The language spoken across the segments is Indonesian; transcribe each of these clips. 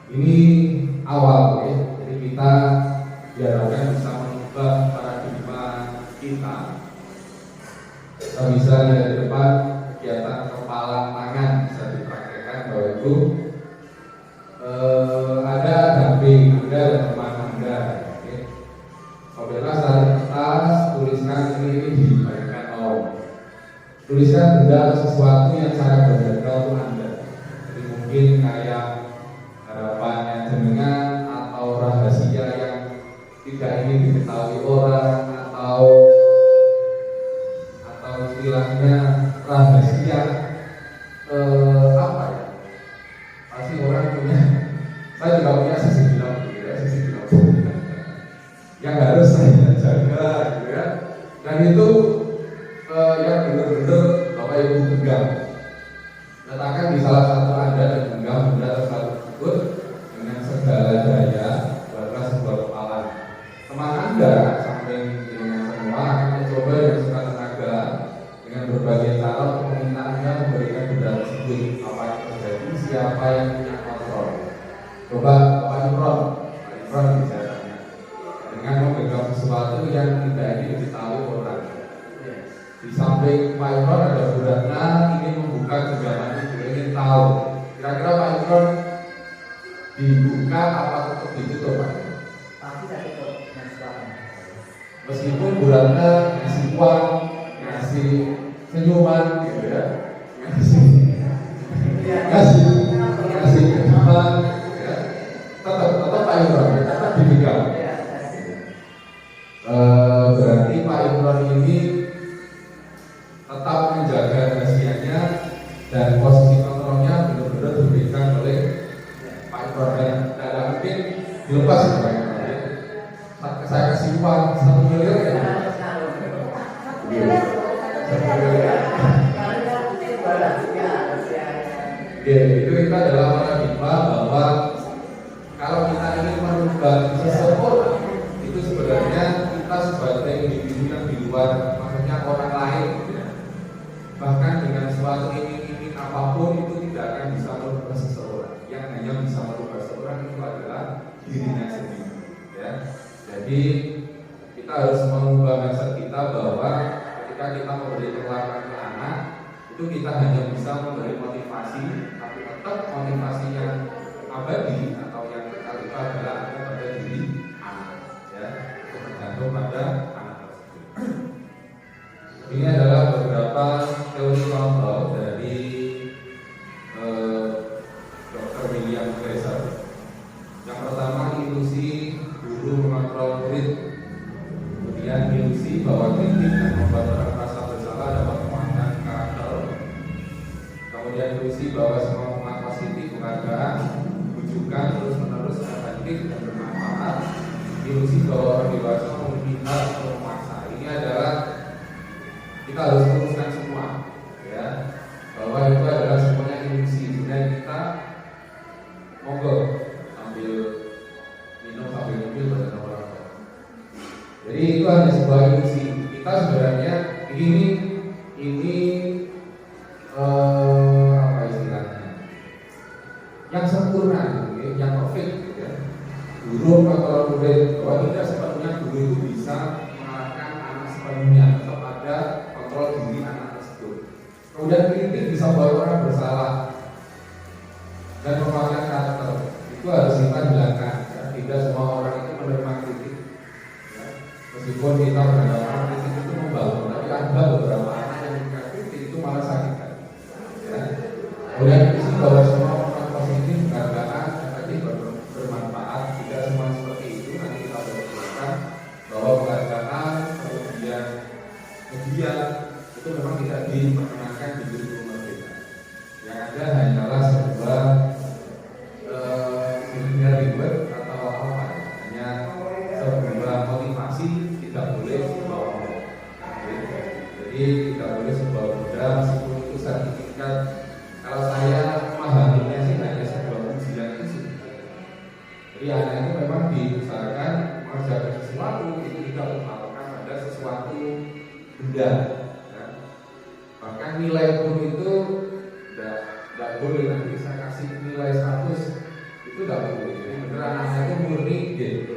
Ini awal ya. Jadi kita diharapkan bisa mengubah paradigma kita. Kita bisa dari depan kegiatan kepalan tangan bisa dipraktekkan bahwa itu ada damping Anda dan teman Anda. Ya. Apabila secara kertas tuliskan ini dibayangkan tuliskan benda atau sesuatu yang sangat berharga untuk Anda. Jadi mungkin kayak harapannya jenengan atau rahasia yang tidak ingin diketahui orang atau istilahnya rahasia apa ya? Pasti orang punya. Saya juga punya sisi bilang gitu ya, sisi bilang yang harus saya jaga gitu ya. Dan itu yang benar-benar Bapak Ibu pegang. Letakkan di salah satu Anda dan genggam benda tersebut dengan segala daya, buatlah sebuah kepalan. Teman Anda samping dengan semua akan mencoba dengan segala tenaga dengan berbagai cara untuk meminta Anda memberikan benda tersebut. Apa yang terjadi, siapa yang punya kontrol. Coba Bapak Imron bicaranya dengan memegang sesuatu yang tidak ingin diketahui orang. Di samping Pak Imron ada Bu Ratna ingin membuka genggaman itu, ingin tahu kira-kira Pak Imron dibuka apa tetap ditutup Pak? Pasti saya tutup. Meskipun Bu Ratna ngasih uang, ngasih senyuman gitu ya, ngasih kehidupan ya, tetap Pak Imron tetap dipegang. Berarti Pak Imron ini tetap menjaga rahasianya dan posisi kontrolnya benar-benar diberikan oleh Pak Imron. Dan tidak mungkin dilepas ya Pak Imron. Saya kasih uang 1 miliar ya. Itu kita adalah paradigma bahwa kalau kita ingin merubah seseorang itu sebenarnya kita sebagai individu yang di luar, maksudnya orang lain ya. Bahkan dengan suatu iming-iming apapun itu tidak akan bisa merubah seseorang. Yang hanya bisa merubah seseorang itu adalah dirinya sendiri ya. Jadi kita harus mengubah mindset kita bahwa ketika kita memberi perlakuan ke anak itu kita hanya bisa memberi motivasi, tapi tetap motivasi yang abadi atau yang kekal itu adalah ada pada diri anak ya, tergantung pada anak tersebut. Ini adalah beberapa teori contoh dari Dr. William Glasser. Yang pertama, ilusi guru mengontrol murid. Kemudian ilusi bahwa kritik dan membuat orang merasa bersalah dapat menguatkan karakter. Kemudian ilusi bahwa semua omongan positif, penghargaan, bujukan terus menerus efektif dan bermanfaat. Ilusi bahwa orang dewasa memiliki hak untuk memaksa. Ini adalah kita harus luruskan semua ya, bahwa itu adalah semuanya ilusi. Dan kita monggo ambil minum sambil nyemil pada orang. Jadi itu hanya sebuah ilusi. Kita sebenarnya ini apa istilahnya? Yang sempurna, gitu, yang perfect, gitu ya. Guru atau murid bahwa tidak sepenuhnya guru itu bisa mengarahkan anak sepenuhnya, tetap ada kontrol diri anak tersebut. Kemudian kritik bisa membuat orang bersalah dan menguatkan karakter. Itu harus kita hilangkan. Ya. Tidak semua orang itu menerima kritik. Ya. Meskipun kita beranggapan kritik itu membangun, tapi ada beberapa anak yang dikasih kritik itu malah sakit hati. Ya. Kemudian isi bahwa semua orang positif, penghargaan, efektif, bermanfaat. Tidak semua seperti itu. Nanti kita berikan bahwa penghargaan, kemudian media itu memang tidak diperkenankan di guru kita. Yang ada hanyalah sebuah ribet atau apa ya, hanya sebuah motivasi, tidak boleh sebuah modal. Jadi tidak boleh sebuah modal meskipun itu sertifikat. Kalau saya memahaminya sih hanya sebuah ujian itu. Jadi anak itu memang diusahakan mengerjakan sesuatu itu tidak mengharapkan pada sesuatu benda. Ya. Bahkan nilai pun itu tidak boleh. Nanti saya kasih nilai 100 itu tidak boleh. Jadi benar anaknya itu murni gitu.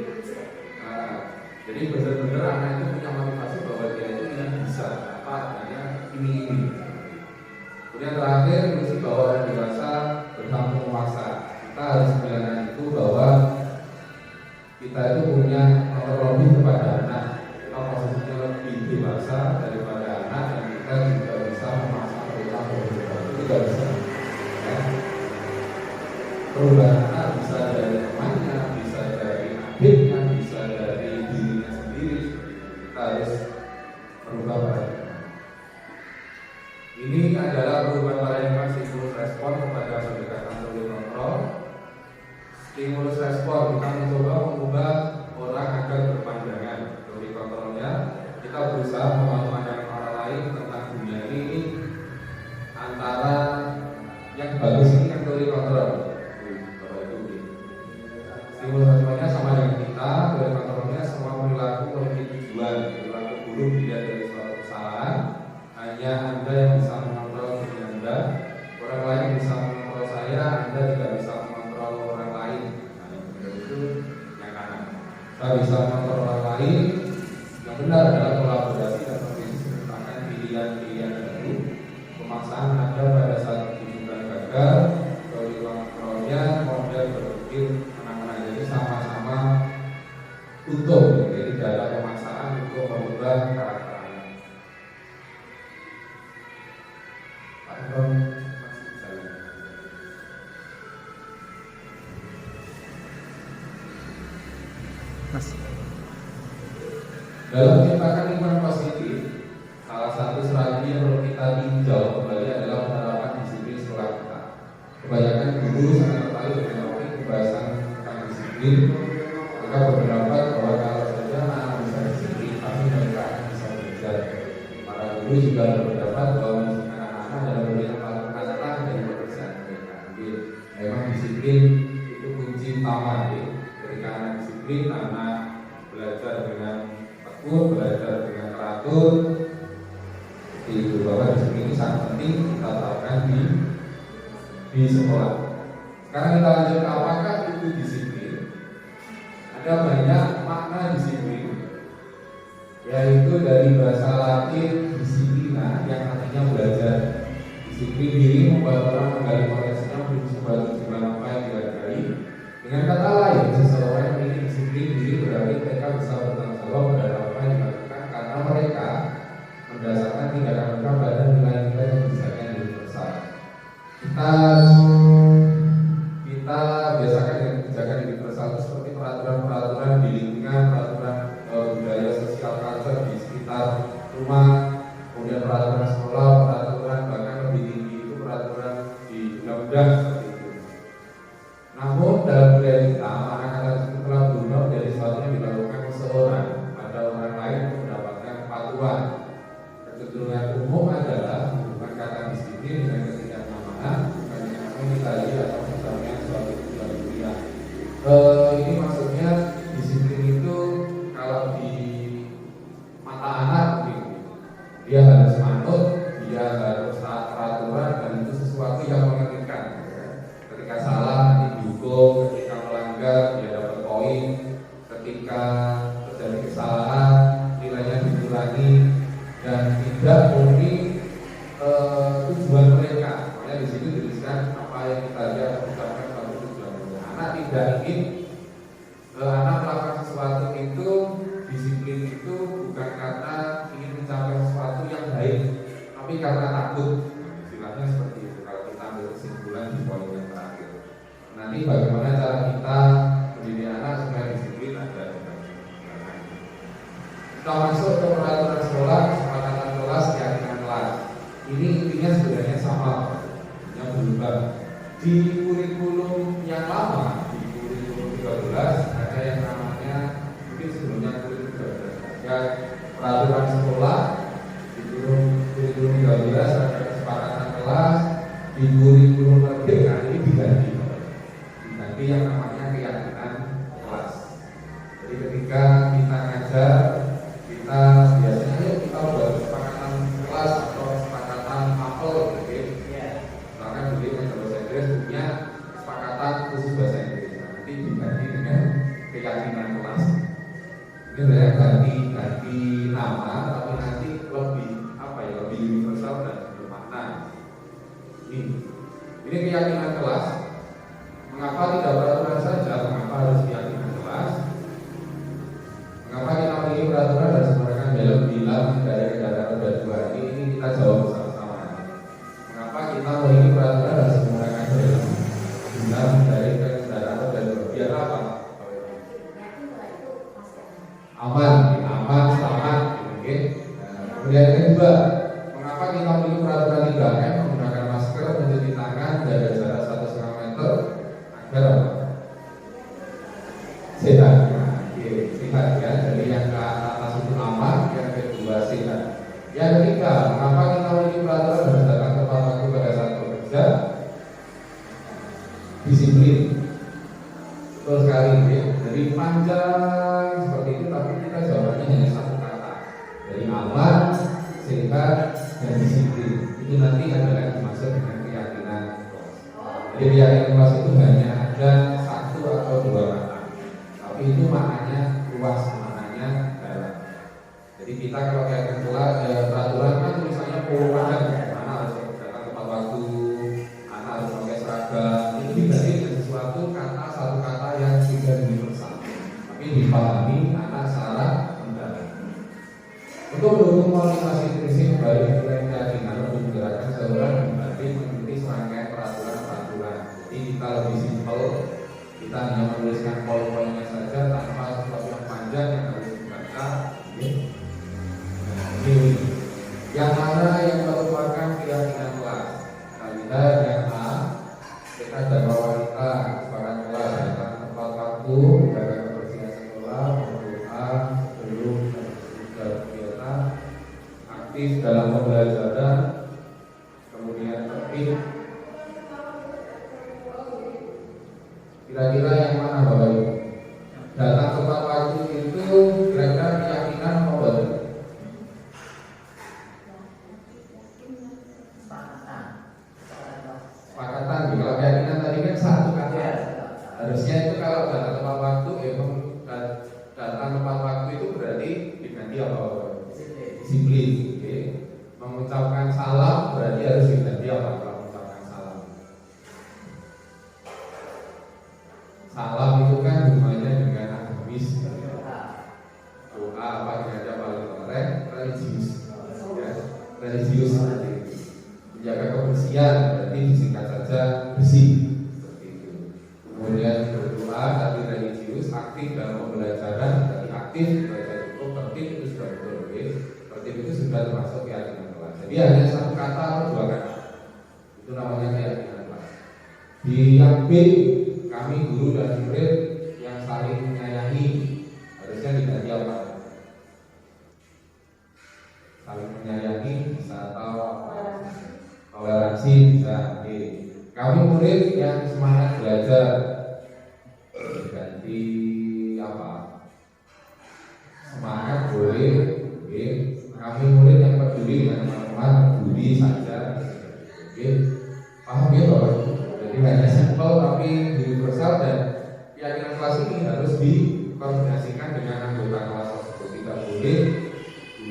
Jadi benar-benar anak itu punya motivasi bahwa dia itu yang bisa apa adanya ini. Kemudian terakhir misi bahwa orang dewasa berhak menguasa. Kita harus menjalankan itu bahwa kita itu punya lebih kepada anak. Kita posisinya lebih dewasa daripada anak dan kita juga bisa memaksa mereka berubah. Itu juga bisa. Ya. Perubahan anak bisa dari temannya, bisa dari adiknya, bisa dari dirinya sendiri. Kita harus merubah paradigma. Ini adalah perubahan paradigma stimulus respon kepada pendekatan teori kontrol. Stimulus respon kita mencoba mengubah orang agar berpandangan. Teori kontrolnya kita berusaha memandang orang lain tentang dunia ini antara yang bagus ini yang teori kontrol. Stimulus responnya sama dengan kita, teori kontrolnya semua perilaku memiliki tujuan. Perilaku buruk dilihat dari suatu kesalahan. Hanya Anda yang bisa mengontrol diri Anda. Orang lain bisa mengontrol saya, Anda tidak bisa mengontrol orang lain. Nah, yang benar itu yang kanan. Saya bisa mengontrol orang lain. Yang benar adalah kolaborasi dan kompetisi merupakan pilihan-pilihan baru. Pemaksaan ada pada saat pertunjukan gagal. Teori kontrolnya model berpikir menang-menang, jadi sama-sama untung. Jadi tidak ada pemaksaan untuk merubah karakter. Dalam menciptakan lingkungan positif, salah satu strategi yang perlu kita tinjau kembali adalah penerapan disiplin sekolah kita. Kebanyakan guru sangat tertarik dengan topik pembahasan tentang disiplin. Mereka berpendapat bahwa kalau saja anak bisa disiplin, pasti mereka akan bisa belajar. Para guru juga berpendapat bahwa mendidik anak-anak dalam memberikan pelajaran dari pekerjaan mereka. Jadi memang disiplin itu kunci utama. Ketika anak disiplin, anak belajar dengan belajar dengan teratur. Itu bahwa disiplin ini sangat penting kita terapkan di sekolah. Sekarang kita lanjut ke apakah itu disiplin. Ada banyak makna disiplin, yaitu dari bahasa Latin disiplina yang artinya belajar. Disiplin diri membuat orang menggali potensinya menuju sebuah tujuan apa yang dihargai. Dengan kata lain, seseorang yang memiliki disiplin diri berarti mereka bisa bertanggung jawab terhadap apa yang dilakukan karena mereka mendasarkan tindakan mereka pada nilai-nilai yang misalnya universal. Kita biasakan dengan kebijakan universal itu seperti peraturan-peraturan di lingkungan, peraturan budaya sosial culture di sekitar rumah, kemudian peraturan sekolah, peraturan bahkan lebih tinggi itu peraturan di undang-undang seperti itu. Namun dalam budaya kita, anak-anak itu telah berubah dari sesuatu yang dilakukan seseorang pada orang lain untuk mendapatkan kepatuhan. Kecenderungan umum adalah bukan kata disiplin dengan ketidaknyamanan, bukan dengan menghindari atau misalnya suatu tujuan kuliah. Ini maksudnya disiplin itu kalau di mata anak mungkin dia harus manut, dia harus taat peraturan dan itu sesuatu yang mengerikan. Ketika salah nanti dihukum, ketika melanggar dia dapat poin, ketika terjadi kesalahan nilainya dikurangi dan tidak murni tujuan mereka. Makanya di situ dituliskan apa yang kita lihat ucapkan pada tujuan mereka. Anak tidak ingin anak melakukan sesuatu itu, disiplin itu bukan karena ingin mencapai sesuatu yang baik, tapi karena takut. Istilahnya seperti itu kalau kita ambil kesimpulan di poin yang terakhir. Nanti bagaimana cara kita mendidik anak supaya disiplin ada. Kita masuk ke peraturan sekolah, kesepakatan kelas, keyakinan kelas. Ini intinya sebenarnya sama, yang berubah. Di kurikulum yang lama, di kurikulum 13 ada yang namanya mungkin sebelumnya kurikulum 13 ada peraturan sekolah. Di kurikulum 13 ada kesepakatan kelas. Di kurikulum merdeka ini diganti yang namanya keyakinan kelas. Jadi ketika kita ngajar, kita biasanya yuk kita buat kesepakatan kelas atau kesepakatan apel gitu. Misalkan beli bahasa Inggris punya kesepakatan khusus bahasa Inggris. Ini keyakinan kelas. Mengapa tidak peraturan saja? Mengapa harus keyakinan kelas? Mengapa kita memiliki peraturan dan sembarangan dalam bilang dari kendaraan roda 2 ini kita jawab bersama-sama. Mengapa kita memiliki peraturan dan sembarangan dalam bilang dari kendaraan roda 2? Biar apa? Aman, selamat, oke. Kemudian yang kedua, mengapa kita memiliki peraturan 3M menggunakan masker, mencuci tangan, jaga jarak 1,5 meter agar apa? Sehat. Sehat ya. Jadi yang ke atas itu aman, yang kedua sehat. Yang ketiga, mengapa kita memiliki peraturan harus datang tepat waktu pada saat bekerja? Disiplin. Betul sekali ya. Jadi panjang seperti itu, tapi kita jawabannya hanya satu kata. Dari aman, sehat, dan disiplin. Itu nanti adalah yang dimaksud dengan keyakinan kelas. Jadi keyakinan kelas itu hanya ada satu atau dua kata, tapi itu maknanya luas, maknanya dalam. Jadi kita kalau keyakinan kelas, peraturan kan tulisannya puluhan, mana harus datang tepat waktu, anak harus pakai seragam. Itu diganti dengan sesuatu kata, satu kata yang tidak universal, tapi dipahami anak secara mendalam. Untuk mendukung motivasi prinsip baik keyakinan untuk menggerakkan seorang berarti mengikuti serangkaian peraturan-peraturan. Jadi kita lebih simpel, kita hanya menuliskan poin-poinnya saja tanpa sesuatu yang panjang yang harus dibaca. Ini yang mana yang merupakan keyakinan kelas. Kita lihat yang A, kita jaga wanita, sepakat kelas, datang tepat waktu, jaga kebersihan sekolah, berdoa sebelum dan sesudah kegiatan, aktif dalam pembelajaran, kemudian tertib. Kira-kira yang mana Bapak Ibu? Datang tepat waktu itu kira-kira keyakinan apa betul? Sepakatan. Kalau keyakinan tadi kan satu kata. Harusnya itu kalau datang tepat waktu, datang tepat waktu itu berarti diganti apa? Disiplin. Okay. Mengucapkan salam berarti harus diganti apa? Kalau mengucapkan salam. Salam itu kan hubungannya dengan agamis. Doa apa diganti paling religius. Ya, religius seperti itu. Menjaga kebersihan berarti disingkat saja bersih seperti itu. Kemudian berdoa tapi religius, aktif dalam pembelajaran berarti aktif, belajar cukup, tertib itu sudah betul. Okay? Tertib itu sudah termasuk keyakinan kelas. Jadi hanya satu kata atau dua kata, itu namanya keyakinan kelas. Di yang B, kami guru dan murid yang saling menyayangi, harusnya diganti apa? Saling menyayangi bisa atau apa? Toleransi bisa. Kami murid yang semangat belajar, ganti apa? Semangat boleh. Kami murid yang peduli dengan teman-teman, peduli saja. Paham ya Bapak? Jadi hanya simpel tapi universal, dan keyakinan kelas ini harus dikoordinasikan dengan anggota kelas tersebut. Tidak boleh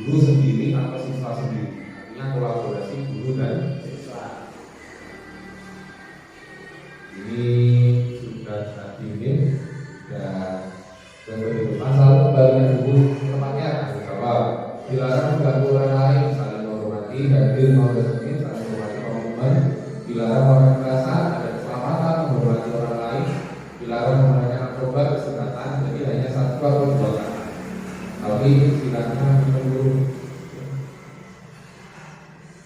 guru sendiri atau siswa sendiri. Artinya kolaborasi guru dan siswa. Ini sudah tadi ini dan masalah pembagian buku tempatnya jawab. Dilarang mengganggu orang lain, saling menghormati, hadir menghormati, saling menghormati komitmen. Dilarang orang merasa ada keselamatan, menghormati orang lain. Dilarang menggunakan narkoba, kesehatan. Jadi hanya satu atau dua kata. Tapi silakan menunggu.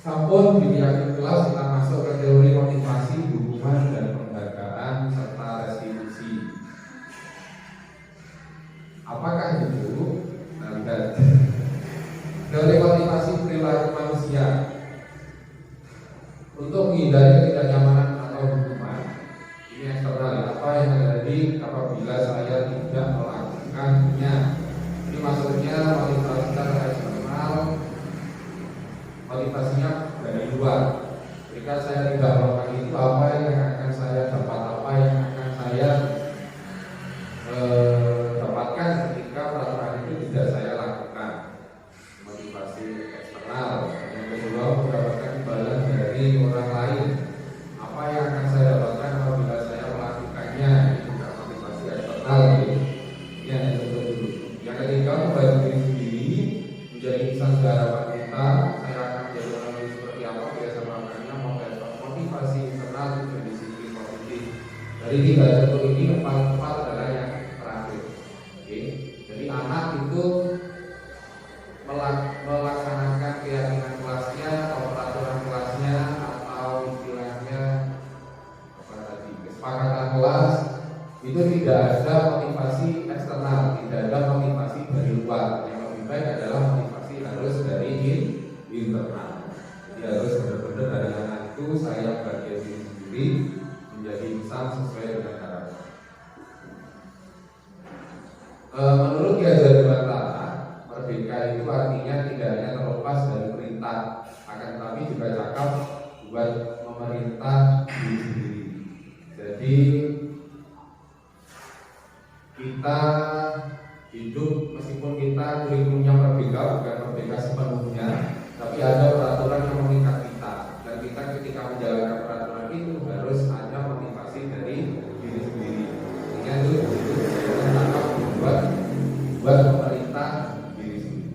Sampun di keyakinan kelas kita masuk ke teori motivasi, dukungan dan penghargaan serta restitusi. Apakah itu? Nah, lihat teori motivasi perilaku manusia. Dari 3 contoh ini yang paling tepat adalah yang terakhir. Oke. Jadi anak itu melaksanakan keyakinan kelasnya atau peraturan kelasnya atau istilahnya apa tadi, kesepakatan kelas, itu tidak ada motivasi eksternal, tidak ada motivasi dari luar. Yang lebih baik adalah motivasi harus dari internal. Jadi harus benar-benar dari anak itu saya bagi diri sendiri menjadi insan sesuai dengan harapan. Menurut Ki Hajar Dewantara, merdeka itu artinya tidak hanya terlepas dari perintah, akan tetapi juga cakap buat memerintah diri sendiri. Jadi kita hidup meskipun kita kurikulumnya merdeka, bukan merdeka sepenuhnya, tapi ada peraturan yang mengikat kita, dan kita ketika menjalankan peraturan itu harus ada motivasi dari diri sendiri. Sehingga itu cakap buat memerintah diri sendiri.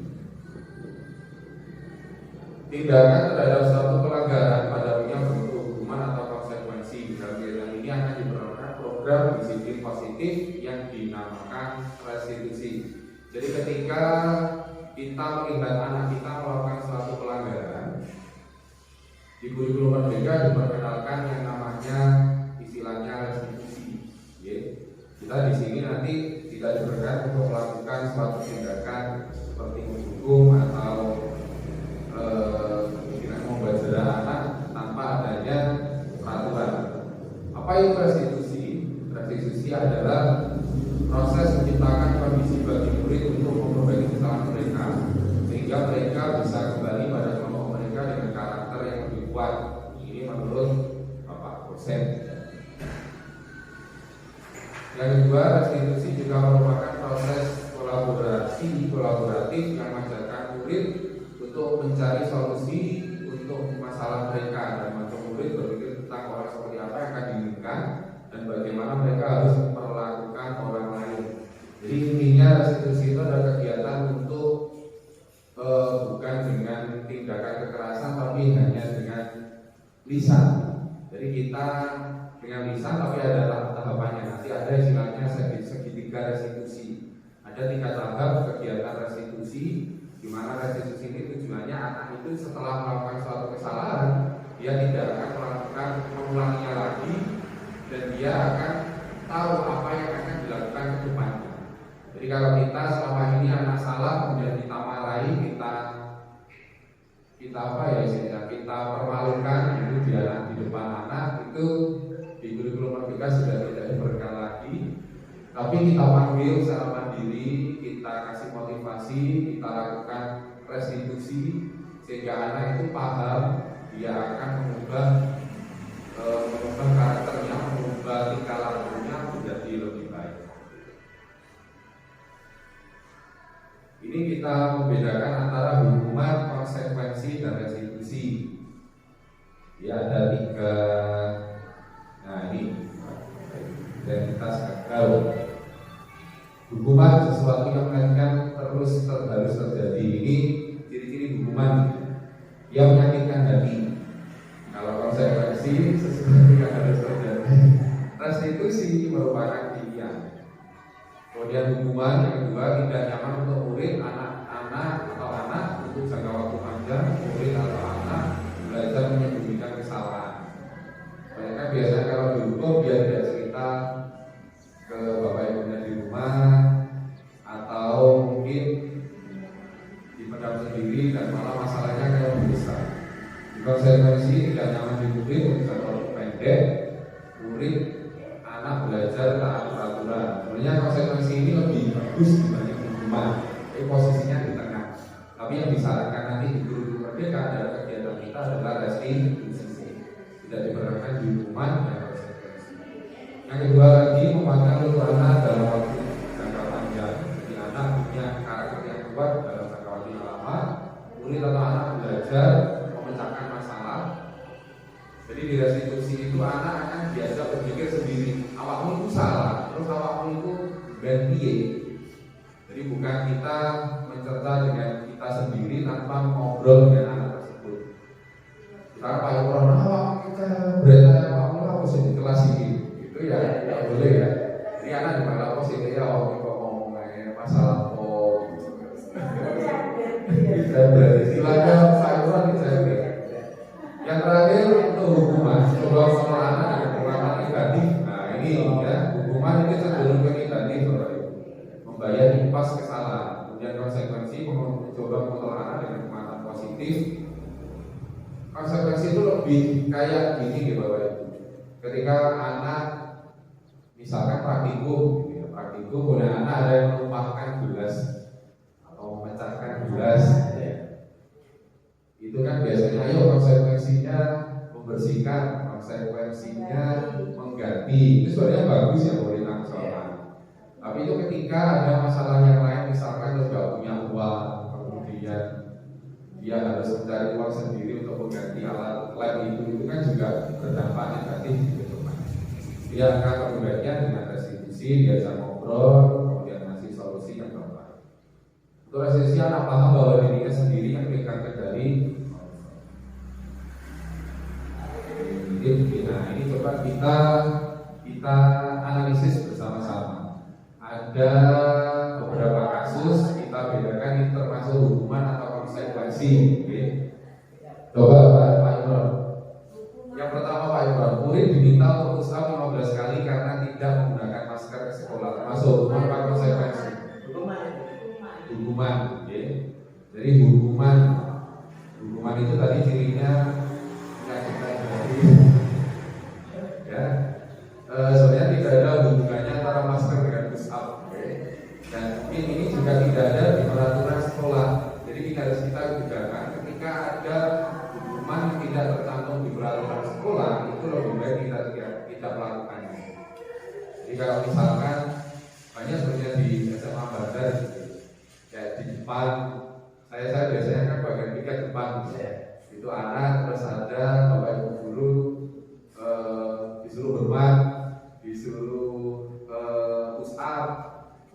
Tindakan terhadap suatu pelanggaran pada umumnya bentuk hukuman atau konsekuensi. Dalam kegiatan ini akan diperlukan program disiplin positif yang dinamakan restitusi. Jadi ketika kita melihat anak kita melakukan suatu pelanggaran, di kurikulum merdeka diperkenalkan yang namanya istilahnya restitusi. Kita di sini nanti tidak diperkenalkan untuk melakukan suatu tindakan seperti menghukum atau membazir anak tanpa adanya peraturan. Apa itu restitusi? Restitusi adalah proses menciptakan kondisi bagi murid untuk memperbaiki kesalahan mereka, sehingga mereka bisa kembali pada kelompok mereka dengan karakter yang lebih kuat. Ini menurut Bapak dosen. Yang kedua, restitusi juga merupakan proses kolaboratif yang mengajarkan murid untuk mencari solusi untuk masalah mereka, dan membantu murid berpikir tentang orang seperti apa yang akan diinginkan dan bagaimana mereka harus memperlakukan orang lain. Jadi intinya restitusi itu adalah kegiatan untuk bukan dengan tindakan kekerasan, tapi hanya dengan lisan. Jadi kita dengan lisan, tapi ada tahap-tahapannya. Nanti ada istilahnya segitiga restitusi. Ada 3 tahap kegiatan restitusi, di mana restitusi ini tujuannya anak itu setelah melakukan suatu kesalahan, dia tidak akan melakukan mengulanginya lagi, dan dia akan tahu apa yang akan dilakukan ke depannya. Jadi kalau kita selama ini anak salah kemudian kita marahi, kita apa ya istilahnya, kita permalukan itu di depan anak, itu di kurikulum merdeka sudah tidak diperkenalkan lagi. Tapi kita panggil secara mandiri, kita kasih motivasi, kita lakukan restitusi, sehingga anak itu paham, dia akan mengubah karakternya, mengubah tingkah lakunya menjadi lebih baik. Ini kita membedakan antara hukuman, konsekuensi, dan restitusi. Ya, ada 3. Nah ini identitas gagal. Hukuman sesuatu yang akan terus harus terjadi. Ini ciri-ciri hukuman yang menyakitkan hati. Kalau konsekuensi sesuatu yang harus terjadi. Restitusi merupakan pilihan. Kemudian hukuman yang kedua, tidak nyaman untuk murid, anak-anak atau anak untuk jangka waktu panjang. Murid atau anak belajar menyembunyikan kesalahan. Mereka biasanya kalau dihukum dia tidak cerita ke bapak ibunya di rumah, atau mungkin dipendam sendiri dan malah masalahnya kayak besar. Di konsekuensi tidak nyaman di murid untuk waktu pendek, murid anak belajar taat peraturan. Sebenarnya konsekuensi ini lebih bagus dibanding hukuman. Posisinya di tengah. Tapi yang disarankan nanti di guru merdeka adalah kegiatan kita adalah restitusi. Tidak diperlukan di hukuman dan konsekuensi. Yang kedua lagi, memanfaatkan untuk anak dalam waktu jangka panjang. Jadi anak punya karakter yang kuat dalam jangka waktu yang lama. Murid atau anak belajar memecahkan masalah. Jadi di restitusi itu anak akan biasa berpikir sendiri. Awakmu itu salah, terus awakmu itu ganti. Jadi bukan kita mencerca dengan kita sendiri tanpa ngobrol dengan anak tersebut. Kita pakai corona, awak kita berita awakmu apa sih di kelas ini? Gitu ya. coba mengontrol anak dengan penguatan positif. Konsekuensi itu lebih kayak gini gitu Bapak Ibu. Ketika anak misalkan praktikum, gitu ya, praktikum kemudian anak ada yang melupakan gelas atau memecahkan gelas, ya. Itu kan biasanya ayo konsekuensinya membersihkan, konsekuensinya mengganti. Itu sebenarnya bagus ya boleh langsung. Tapi itu ketika ada masalah yang lain, misalkan terus gak punya uang, kemudian dia harus mencari uang sendiri untuk mengganti alat lab itu kan juga berdampak negatif gitu kan. Dia akan membaiknya dengan restitusi, diajak ngobrol, kemudian ngasih solusi yang tepat. Untuk restitusi anak paham bahwa dirinya sendiri yang pegang kendali. Nah ini coba kita analisis bersama-sama. Ada beberapa kasus kita bedakan ini termasuk hukuman atau konsekuensi. Okay. Coba Pak Imron. Yang pertama Pak Imron, murid diminta untuk usaha 15 kali karena tidak menggunakan masker ke sekolah. Termasuk hukuman atau konsekuensi? Hukuman. Okay. Jadi hukuman itu tadi cirinya ya. Sebenarnya tidak ada hubungannya antara masker dengan push up, okay? Dan mungkin ini juga tidak ada di peraturan sekolah. Jadi kita harus bedakan ketika ada hukuman yang tidak tercantum di peraturan sekolah, itu lebih baik kita tidak melakukannya. Jadi kalau misalkan banyak sebenarnya di SMA Bandar, kayak di depan, saya biasanya kan bagian tiket depan, itu anak terus ada bapak ibu guru disuruh hormat, disuruh push up,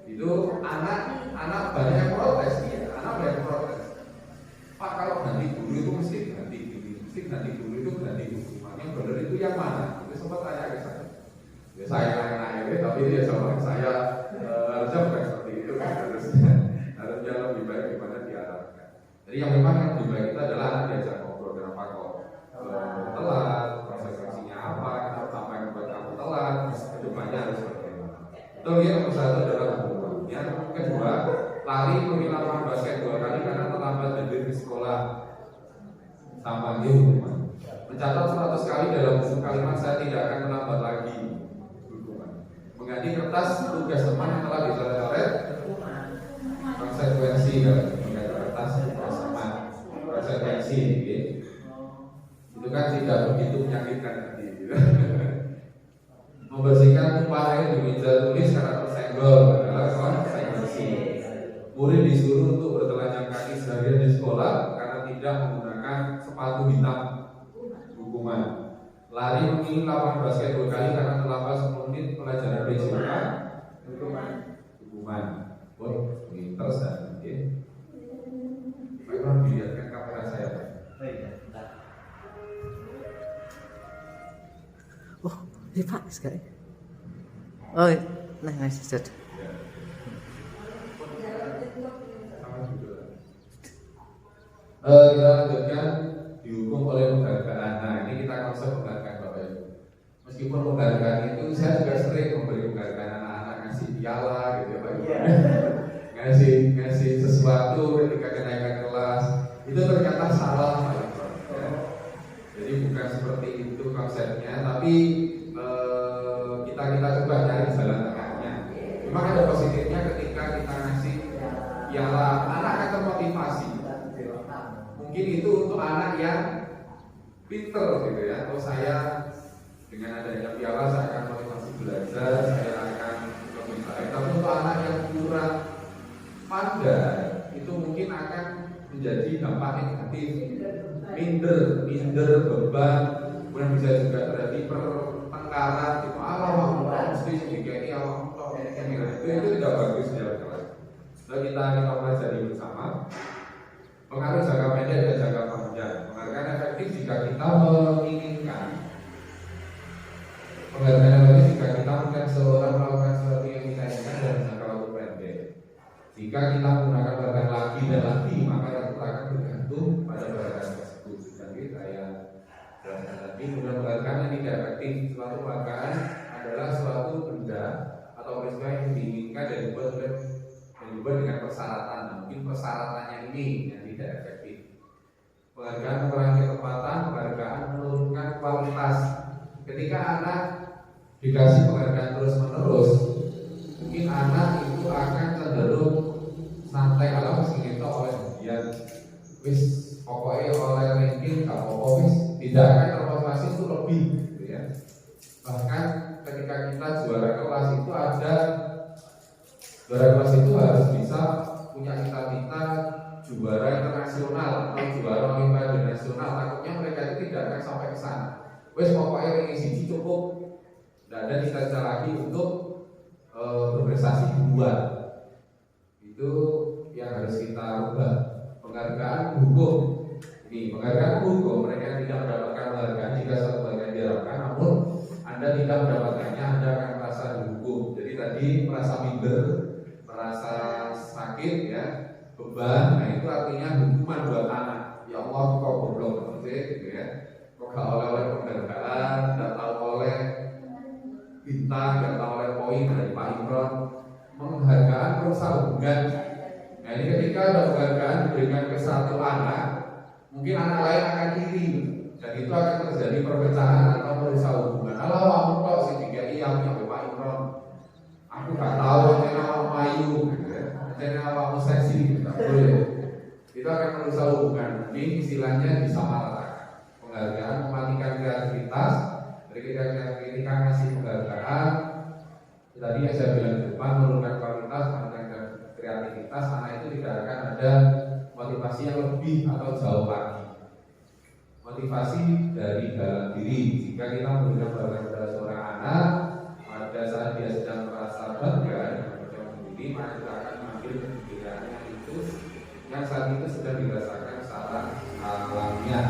itu anak banyak yang protes, anak banyak yang protes. Pak kalau ganti guru itu mesti ganti guru itu ganti hukumannya benar itu yang mana? Itu sempat tanya ke saya. Ya saya nanya tapi dia jawab saya harusnya bukan seperti itu kan, harusnya lebih baik gimana diarahkan. Jadi yang memang yang lebih baik itu adalah anak diajak ngobrol dengan Pak kok telat, konsekuensinya apa, kenapa sampai membuat kamu telat, kedepannya harus seperti apa. Itu yang nomor satu adalah hukuman. Yang kedua, lari pergi lapangan basket 2 kali karena terlambat hadir di sekolah, tambah hukuman. Mencatat 100 kali dalam buku kalimat saya tidak akan terlambat lagi, hukuman. Mengganti kertas tugas teman yang telah dicoret-coret, konsekuensi kan, mengganti kertas tugas teman, konsekuensi, gitu. Itu kan tidak begitu menyakitkan nanti, gitu. Membersihkan tumpahan air di meja tulis karena tersenggol adalah konsekuensi. Murid disuruh untuk bertelanjang kaki seharian di sekolah karena tidak menggunakan sepatu hitam, hukuman. Lari mengelilingi lapangan basket 2 kali karena terlambat 10 menit pelajaran BCK, hukuman. Terus dan mungkin Pak Imran dilihatkan kamera saya Pak. Oh, ini Pak sekali. Oh, nah sudah. Kita lanjutkan dihukum oleh penghargaan. Nah ini kita konsep penghargaan Bapak Ibu. Meskipun penghargaan itu saya juga sering memberi penghargaan anak-anak, ngasih piala gitu ya Pak Ibu. Ngasih sesuatu ketika kenaikan kelas itu ternyata salah Pak Ibu. Ya. Jadi bukan seperti itu konsepnya, tapi kita coba cari jalan tengahnya. Memang ada positifnya ketika kita ngasih piala, anak akan termotivasi. Mungkin itu untuk anak yang pinter gitu ya. Atau saya dengan adanya piala saya akan motivasi belajar, saya akan lebih baik. Tapi untuk anak yang kurang pandai itu mungkin akan menjadi dampak negatif, minder beban, kemudian bisa juga terjadi pertengkaran gitu. Allah mesti sedikit Allah itu tidak bagus dalam kelas. Jadi kita pelajari bersama. Pengaruh jangka pendek dan jangka panjang. Penghargaan efektif jika kita menginginkan. Penghargaan efektif jika kita melihat seorang melakukan sesuatu yang kita inginkan dalam jangka waktu pendek. Jika kita menggunakan penghargaan lagi dan lagi, maka itu akan bergantung pada penghargaan tersebut. Jadi saya jelaskan tadi, kemudian penghargaan yang tidak efektif. Suatu penghargaan adalah suatu benda atau peristiwa yang diinginkan dan dibuat oleh berubah dengan persyaratan. Nah, mungkin persyaratannya ini yang tidak efektif. Penghargaan mengurangi ketepatan, penghargaan menurunkan kualitas. Ketika anak dikasih penghargaan terus menerus, mungkin anak itu akan cenderung santai kalau mesti kita oleh dia wis pokoknya oleh ranking gak apa-apa wis, tidak akan termotivasi itu lebih gitu ya. Bahkan ketika kita juara kelas itu harus bisa punya cita-cita juara internasional atau juara olimpiade nasional. Takutnya mereka itu tidak akan sampai ke sana. Wes pokoknya ranking siji cukup, tidak ada cita-cita lagi untuk berprestasi di luar. Itu yang harus kita ubah. Penghargaan hukum. Ini penghargaan hukum, mereka tidak mendapatkan penghargaan jika satu penghargaan diharapkan, namun Anda tidak mendapatkannya, Anda akan merasa dihukum. Jadi tadi merasa minder, merasa sakit ya, beban. Nah itu artinya hukuman buat anak. Ya Allah kok goblok gitu ya. Kok gak oleh penghargaan, gak tahu oleh bintang, gak tahu oleh poin dari Pak Imron. Penghargaan merusak hubungan. Nah ini ketika ada penghargaan diberikan ke satu anak, mungkin anak lain akan iri dan itu akan terjadi perpecahan atau merusak hubungan. Kalau kamu kok si tiga yang Pak Imron, aku gak tahu channel kamu Ayu, channel kamu seksi, tidak boleh. Itu akan merusak hubungan. Ini istilahnya disamaratakan. Penghargaan mematikan kreativitas. Jadi ketika ngasih penghargaan, tadi yang saya bilang di depan menurunkan kualitas, menurunkan kreativitas, anak itu tidak akan ada motivasi yang lebih atau jauh lagi. Motivasi dari dalam diri. Jika kita memberikan penghargaan kepada seorang anak, pada saat dia sedang merasa bangga dengan perjuangan diri, maka kita akan mengambil kebijakannya itu yang saat itu sedang dirasakan secara alamiah.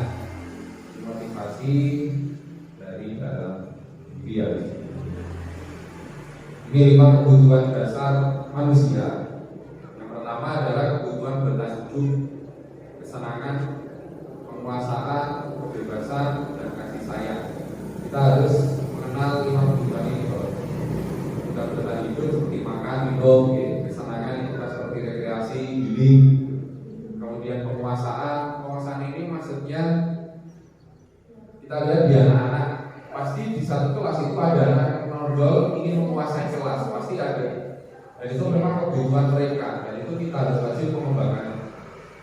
Motivasi dari dalam diri. Ini 5 kebutuhan dasar manusia. Yang pertama adalah kebutuhan bertahan hidup, kesenangan, penguasaan, kebebasan, dan kasih sayang. Kita harus mengenal 5 kebutuhan ini. Kita bertahan hidup seperti makan, minum, kesenangan itu seperti rekreasi, healing. Kemudian penguasaan ini maksudnya kita lihat di anak-anak, pasti di satu kelas itu ada anak yang menonjol ingin menguasai kelas, pasti ada. Dan itu memang kebutuhan mereka. Dan itu kita harus wajib mengembangkan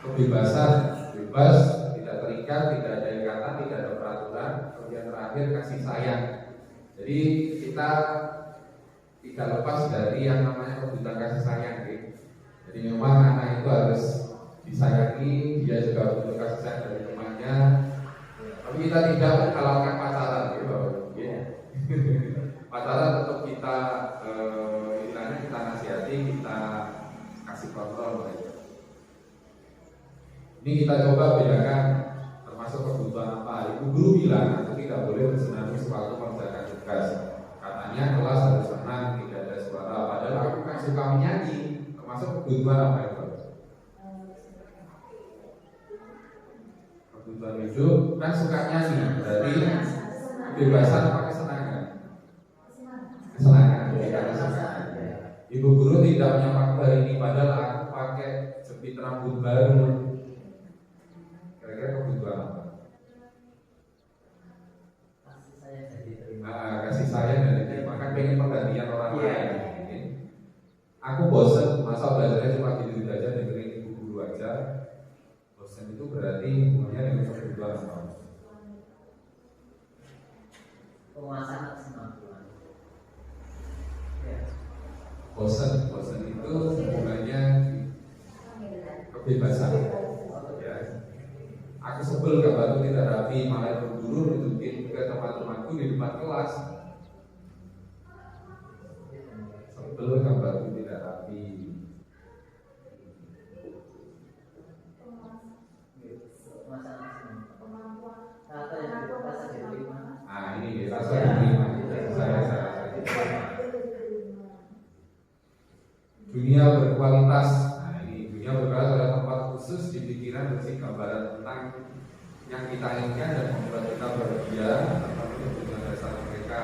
kebebasan, bebas, tidak terikat, tidak ada ikatan, tidak ada peraturan. Kemudian terakhir kasih sayang. Jadi kita tidak lepas dari yang namanya kebutuhan kasih sayang. Jadi memang anak itu harus disayangi, dia juga butuh kasih sayang dari temannya. Tapi kita tidak menghalalkan pacaran, gitu. Pacaran tetap kita kita nasihati, kita kasih kontrol. Ini kita coba bedakan termasuk kebutuhan apa. Ibu guru bilang nanti tidak boleh bersenandung sewaktu mengerjakan tugas. Katanya kelas harus tenang, tidak ada suara. Padahal aku kan suka menyanyi. Termasuk kebutuhan apa itu? Kebutuhan hidup kan suka nyanyi. Berarti kebebasan apa kesenangan? Kesenangan. Ibu guru tidak menyampaikan hari ini, padahal aku pakai jepit rambut baru. Kira-kira kebutuhan apa? Kasih sayang dan diterima. Kan pengen pergantian orang lain. Aku bosen, masa belajarnya cuma gitu aja, dengerin ibu guru aja. Bosen itu berarti hubungannya dengan kebutuhan apa? Penguasaan kemampuan. Bosen itu hubungannya kebebasan. Ya. Aku sebel kalau batu tidak rapi, malah berguru nunjukin ke teman-temanku di depan kelas. Sebel kalau batu tidak rapi. Ini rasa diterima. Saya dunia berkualitas. Nah ini dunia berkualitas adalah tempat khusus di pikiran bersih gambaran tentang yang kita inginkan dan membuat kita bahagia tanpa kebutuhan dasar mereka.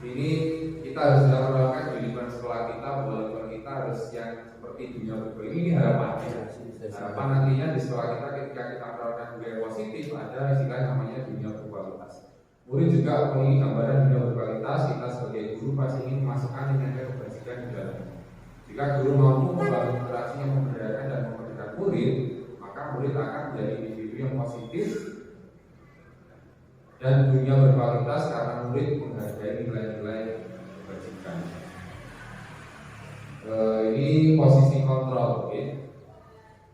Ini kita harus melakukan di lingkungan sekolah kita, bahwa lingkungan kita harus yang seperti dunia berbagi. Ini harapan. Harapan nantinya di sekolah kita ketika kita menerapkan budaya positif ada istilah namanya dunia berkualitas. Murid juga memiliki gambaran dunia berkualitas. Kita sebagai guru pasti ingin memasukkan nilai kebajikan di dalam. Jika guru mampu membangun interaksi yang memberdayakan dan memerdekakan murid, maka murid akan menjadi individu yang positif dan dunia berkualitas karena murid menghargai nilai-nilai kebajikan. Ini posisi kontrol, oke?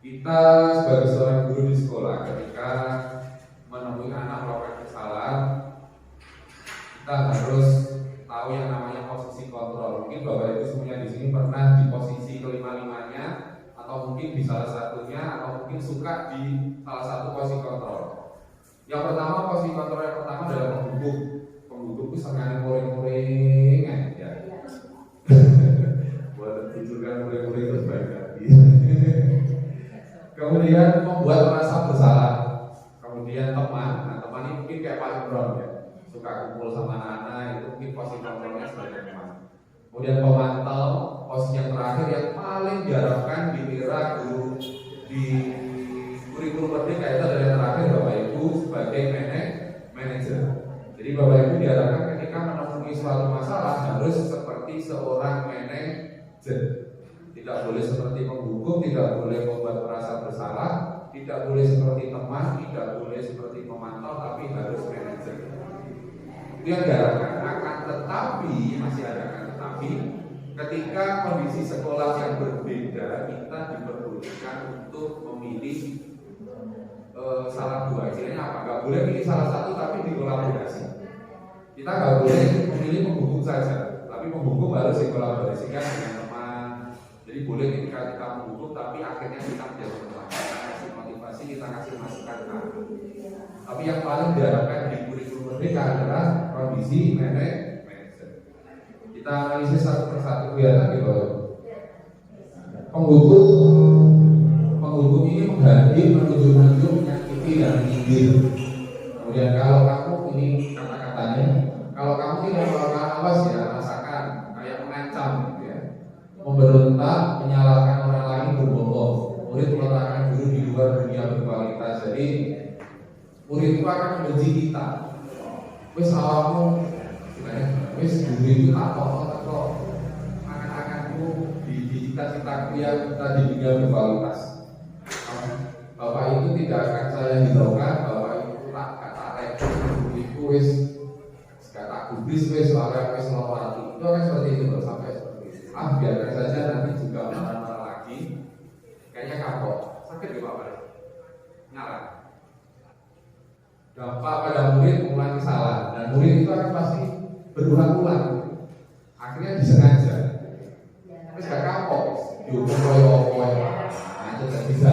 Kita sebagai seorang guru di sekolah ketika menemui anak melakukan kesalahan, kita harus tahu yang namanya posisi kontrol. Mungkin Bapak Ibu semuanya di sini pernah di posisi kelima-limanya, atau mungkin di salah satunya, atau mungkin suka di salah satu posisi kontrol. Yang pertama, posisi kontrol yang pertama adalah pembungkuk. Pembungkuk itu sengaja muring-muring ya. Buat tunjukkan muring-muring itu sebaik hati. Kemudian membuat merasa bersalah. Kemudian teman, nah teman ini mungkin kayak Pak Imron ya, suka kumpul sama anak-anak, itu mungkin posisi kontrolnya sebagai teman. Kemudian pemantau, posisi yang terakhir yang paling diharapkan di era guru di kurikulum merdeka itu adalah yang terakhir Bapak Ibu sebagai manajer. Jadi Bapak Ibu diharapkan ketika menemui suatu masalah harus seperti seorang manajer. Tidak boleh seperti pembungkuk, tidak boleh membuat merasa bersalah, tidak boleh seperti teman, tidak boleh seperti pemantau, tapi harus manajer. Itu yang diharapkan. Akan tetapi masih ada akan tetapi ketika kondisi sekolah yang berbeda, kita diperbolehkan untuk memilih salah dua. Istilahnya apa? Gak boleh pilih salah satu tapi dikolaborasi. Kita gak boleh memilih pembungkuk saja, tapi pembungkuk harus dikolaborasikan dengan teman. Jadi boleh ketika kita membungkuk tapi akhirnya kita menjadi teman. Kita kasih motivasi, kita kasih masukan. Tapi yang paling diharapkan di kurikulum merdeka adalah kondisi manajer. Kita analisis satu persatu kelihatan di bawah. Pembungkuk ini mengganti, menunjuk-nunjuk, menyakiti dan menyindir. Kemudian kalau kamu ini kata-katanya, kalau kamu tidak melakukan awas ya rasakan, kayak mengancam gitu ya, memberontak, menyalahkan orang lain, berbohong. Murid meletakkan guru di luar dunia berkualitas. Jadi murid itu akan membenci kita. Wis awakmu, wis guru itu tak kok akan-akanmu di cita-citaku yang tadi dunia berkualitas. Bapak itu tidak akan saya hiraukan, Bapak itu tak kata rekor, itu wis kata kubis wis soalnya wis lawati. Itu akan seperti itu loh, sampai seperti itu. Biarkan saja nanti juga marah-marah lagi. Kayaknya kapok, sakit ya Bapak? Nyala. Dampak pada murid mengulangi salah, dan murid itu akan pasti berulang-ulang. Akhirnya disengaja. Wis gak kapok, dihukum koyo-koyo. Nah itu tidak bisa.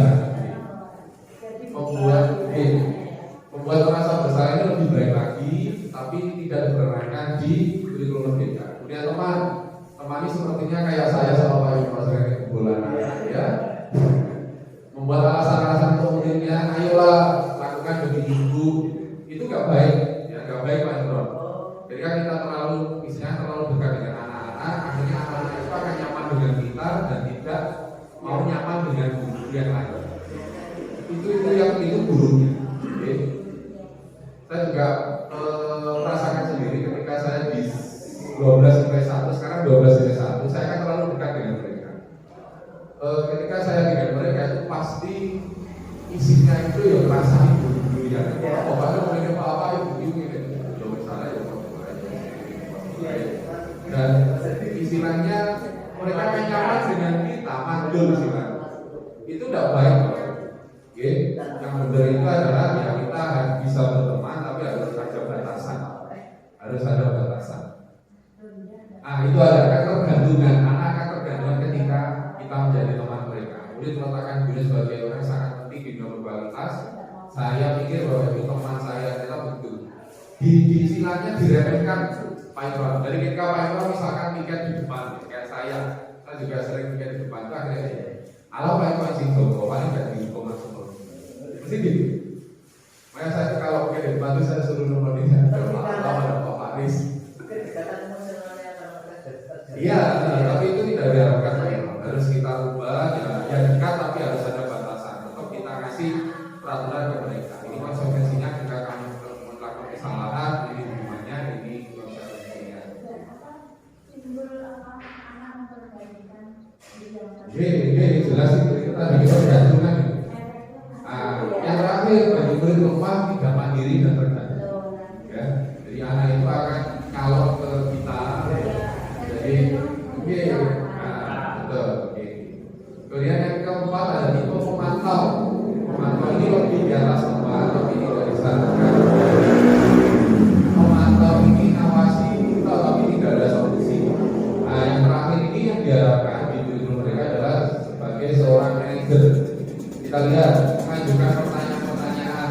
Membuat merasa bersalah ini lebih baik lagi, tapi tidak diperkenankan di kurikulum merdeka. Kemudian teman ini sepertinya kayak saya sama Pak Yunus sering kebobolan ya. Membuat alasan-alasan untuk muridnya, ayolah lakukan begitu, itu gak baik, ya gak baik Pak Yunus. Ketika kita terlalu dekat dengan anak-anak, akhirnya anak-anak itu akan nyaman dengan kita dan tidak mau nyaman dengan guru yang lain. Itu buruknya. Okay. Saya juga merasakan sendiri ketika saya di 12 IPS 1, sekarang 12 IPS 1, saya akan terlalu dekat dengan mereka. Ketika saya dengan mereka itu pasti isinya itu ya terasa ibu ya. Bapaknya mungkin apa ibu ini, ya misalnya ya dan istilahnya mereka akan nyaman dengan kita, mandul istilahnya. Itu tidak baik. Oke, yang benar itu adalah ya kita bisa berteman tapi harus ada batasan. Harus ada batasan. Itu ada ketergantungan. Anak akan tergantung ketika kita menjadi teman mereka. Kemudian meletakkan diri sebagai orang yang sangat penting di dunia berkualitas. Saya pikir bahwa itu teman saya tetap betul. Di istilahnya diremehkan Pak Imron. Jadi ketika Pak Imron misalkan tiket di depan, kayak saya juga sering tiket di depan itu akhirnya kalau Pak Imron sih Joko paling gak dihukum langsung. Mesti gitu. Makanya saya kalau ke depan itu saya suruh nemenin Pak Paris. Iya, tapi itu tidak diharapkan. kita ubah, ya dekat tapi harus ada batasan. Tetap kita kasih peraturan ke mereka. Ini konsekuensinya jika kamu melakukan kesalahan, ini hukumannya, ini konsekuensinya. Jelas itu tadi kita sudah tunang. Yang terakhir bagi murid rumah tidak mandiri dan tergantung. Ya, jadi anak itu akan kalau ke kita, jadi betul. Kemudian yang keempat ada tipe pemantau. Pemantau ini lebih di atas teman, tapi tidak disarankan. Pemantau ini ngawasi kita, tapi tidak ada solusi. Yang terakhir ini yang diharapkan di diri mereka adalah sebagai seorang manajer. Kita lihat mengajukan pertanyaan-pertanyaan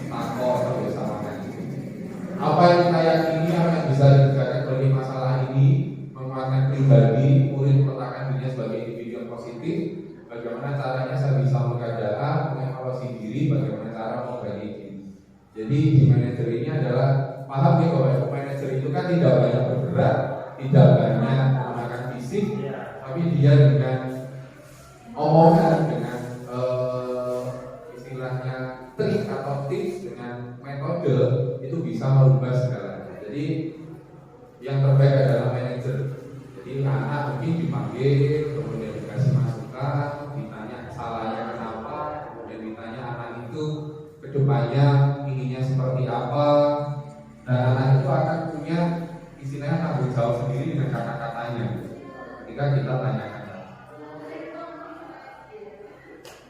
takut bersama apa yang kita yakini apa yang bisa dikerjakan dari masalah ini, menguatkan pribadi, murid meletakkan dirinya sebagai individu yang positif. Bagaimana caranya saya bisa mengajar, mengevaluasi diri, bagaimana cara memperbaiki diri. Jadi di manajer ini adalah paham ya bahwa manajer itu kan tidak banyak bergerak, tidak banyak menggunakan fisik, tapi dia dengan omongan, dengan istilahnya trik atau tips, dengan metode itu bisa merubah segalanya. Jadi yang terbaik adalah manajer. Jadi anak mungkin dipanggil, kemudian dikasih masukan, ditanya salahnya kenapa, kemudian ditanya anak itu kedepannya inginnya seperti apa, dan anak itu akan punya istilahnya tanggung jawab sendiri dengan kata-katanya ketika kita tanyakan.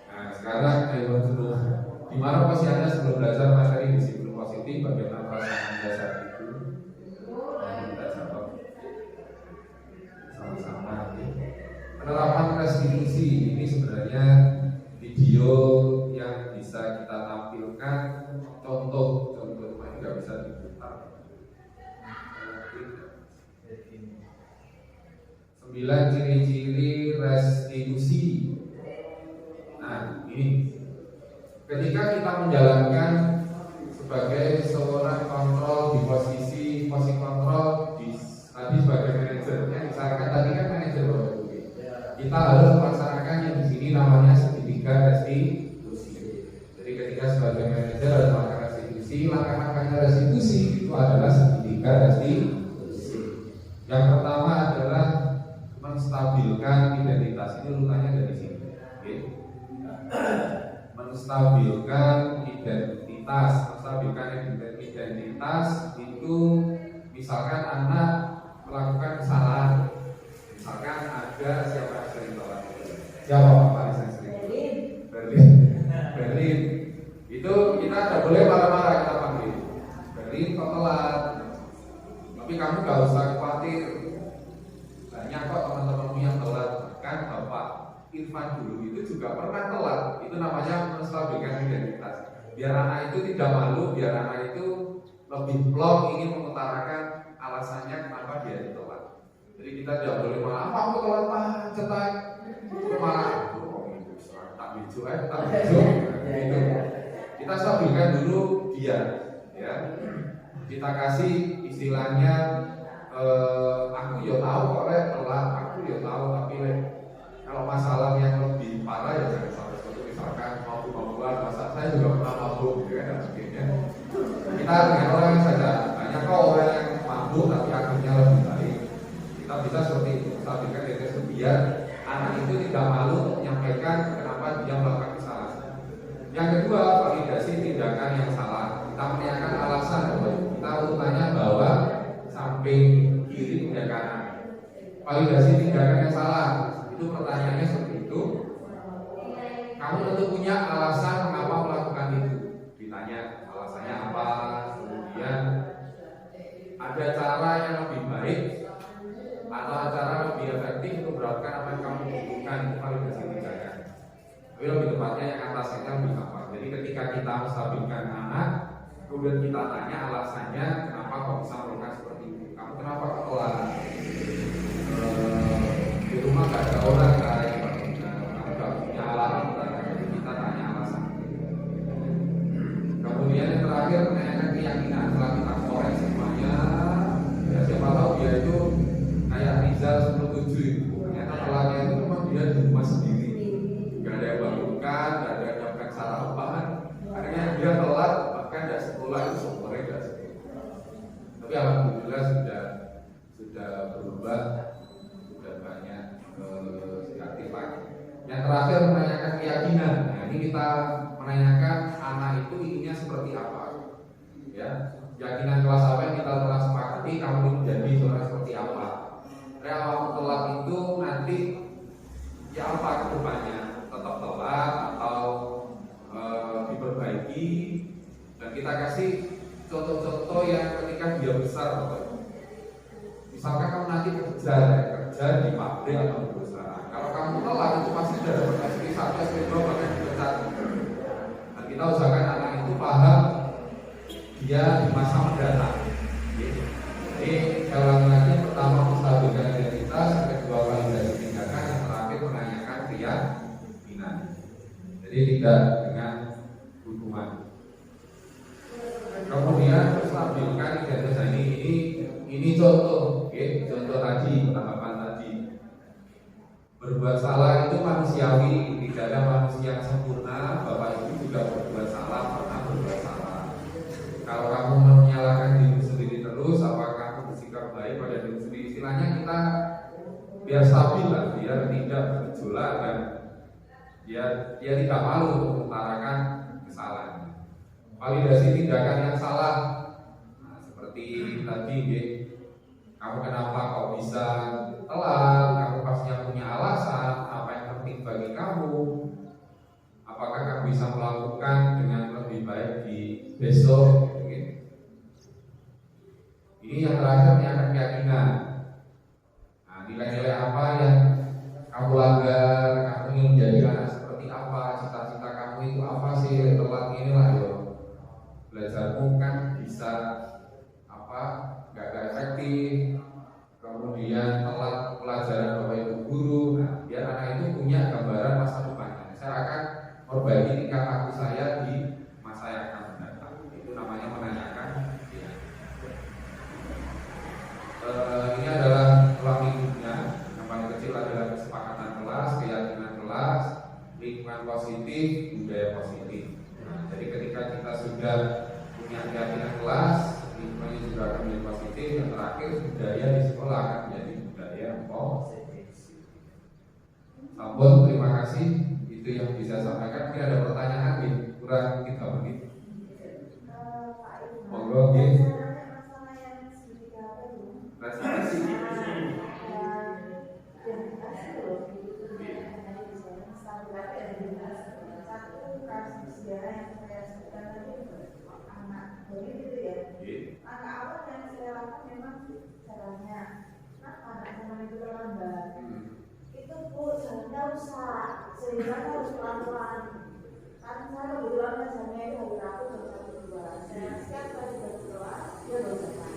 Nah sekarang di mana posisi Anda sebelum belajar materi disiplin positif, bagaimana perasaan Anda saat itu? Dan kita jawab sama-sama. Penerapan restitusi ini sebenarnya video yang bisa kita tampilkan contoh ini nggak bisa diputar. 9 ciri-ciri restitusi. Nah ini ketika kita menjalankan sebagai seorang kontrol di posisi kontrol tadi sebagai manajernya disarankan tadi kan manajer Bapak Ibu. Kita harus melaksanakan yang di sini namanya sertifikat restitusi. Jadi ketika sebagai manajer harus melakukan restitusi, langkah-langkahnya restitusi itu adalah sertifikat restitusi. Yang pertama adalah menstabilkan identitas. Ini urutannya dari sini. Okay. Menstabilkan identitas itu misalkan anak melakukan kesalahan, misalkan ada siapa yang sering telat, siapa Pak yang sering Berlin itu kita tidak boleh marah-marah, kita panggil Berlin kok telat, tapi kamu gak usah khawatir, banyak kok teman-temanmu yang telat. Kan Bapak Irfan dulu itu juga pernah telat. Itu namanya menstabilkan identitas. Biar anak itu tidak malu, biar anak itu lebih plong ingin mengutarakan alasannya kenapa dia telat. Jadi kita tidak boleh malah apa aku telat cetak malah tak hijau gitu. Kita stabilkan dulu dia, ya. Kita kasih istilahnya aku ya tahu kok telat, aku ya tahu tapi kalau masalah yang lebih parah ya jangan sampai seperti misalkan mabuk-mabukan, masa saya juga pernah mabuk gitu kan, akhirnya kita dengan orang saja banyak kok orang yang mabuk tapi akhirnya lebih baik. Kita bisa seperti itu, stabilkan identitas biar anak itu tidak malu menyampaikan kenapa dia melakukan kesalahan. Yang kedua, validasi tindakan yang salah. Kita menanyakan alasan, kita bertanya bahwa samping kiri dan kanan. Validasi tindakan yang salah. Itu pertanyaannya seperti itu. Kamu tentu punya alasan mengapa melakukan itu. Ditanya alasannya apa, kemudian ada cara yang lebih baik atau cara lebih efektif untuk melakukan apa yang kamu butuhkan. Itu validasi tindakan. Tapi lebih tepatnya yang atasnya lebih apa. Jadi ketika kita menstabilkan anak, kemudian kita tanya alasannya kenapa kok bisa melakukan seperti itu. Kamu kenapa kok telat? Di rumah gak ada orang kayak kamu gak punya alarm, jadi kita tanya alasan. Kemudian yang terakhir menanyakan keyakinan. Setelah kita korek semuanya, ya siapa tahu dia itu kayak Rizal 17 itu ternyata telatnya itu berubah dan banyak aktif lagi. Yang terakhir menanyakan keyakinan. Nah, ini kita menanyakan anak itu inginnya seperti apa, ya. Keyakinan kelas apa yang kita telah sepakati kamu menjadi seorang seperti apa. Kamu telat itu nanti ya apa kedepannya, tetap telat atau diperbaiki, dan kita kasih contoh-contoh yang ketika dia besar. Misalkan kamu nanti kerja di pabrik atau di perusahaan, kalau kamu telat itu pasti sudah dapat SP1, SP2 bahkan dipecat. Nah, kita usahakan anak itu paham dia di masa mendatang. Jadi kalau lagi yang pertama menstabilkan identitas, yang kedua validasi tindakan, yang terakhir menanyakan keyakinan. Jadi tidak dengan hukuman. Kemudian stabilkan identitas. Ini contoh, okay? Contoh tadi, tahapan tadi. Berbuat salah itu manusiawi, tidak ada manusia yang sempurna. Bapak Ibu juga berbuat salah, pernah berbuat salah. Kalau kamu menyalahkan diri sendiri terus, apakah kamu bersikap baik pada diri sendiri? Istilahnya kita biar stabil lah, biar tidak bergejolak dan dia tidak malu untuk mengutarakan kesalahan. Validasi tindakan yang salah, nah, seperti tadi, kamu kenapa kok bisa telat? Kamu pastinya punya alasan. Apa yang penting bagi kamu? Apakah kamu bisa melakukan dengan lebih baik di besok? Ini yang terakhir menanyakan keyakinan. Nah, nilai-nilai apa yang kamu langgar? Kamu ingin menjadi anak seperti apa? Cita-cita kamu itu apa sih? Telat inilah yo. Belajarmu kan bisa gak efektif. Kemudian telat pelajaran bapak ibu guru. Nah, biar anak itu punya gambaran masa depannya. Saya akan memperbaiki tingkah laku saya di masa yang akan mendatang. Itu namanya menanyakan. Ini adalah ruang lingkupnya. Yang paling kecil adalah kesepakatan kelas, keyakinan kelas, lingkungan positif, budaya positif. Nah, jadi ketika kita sudah punya keyakinan kelas, lingkungannya juga akan menjadi positif. Yang terakhir, budaya di sekolah akan menjadi budaya yang positif. Sampun, terima kasih. Itu yang bisa saya sampaikan. Mungkin ada pertanyaan nih, kurang 3 menit. Monggo, nggih. Sehingga harus pelan-pelan. Kan saya kebetulan ngajarnya itu hari Rabu jam 1-2. Saya setiap kali berdoa, dia berdoa.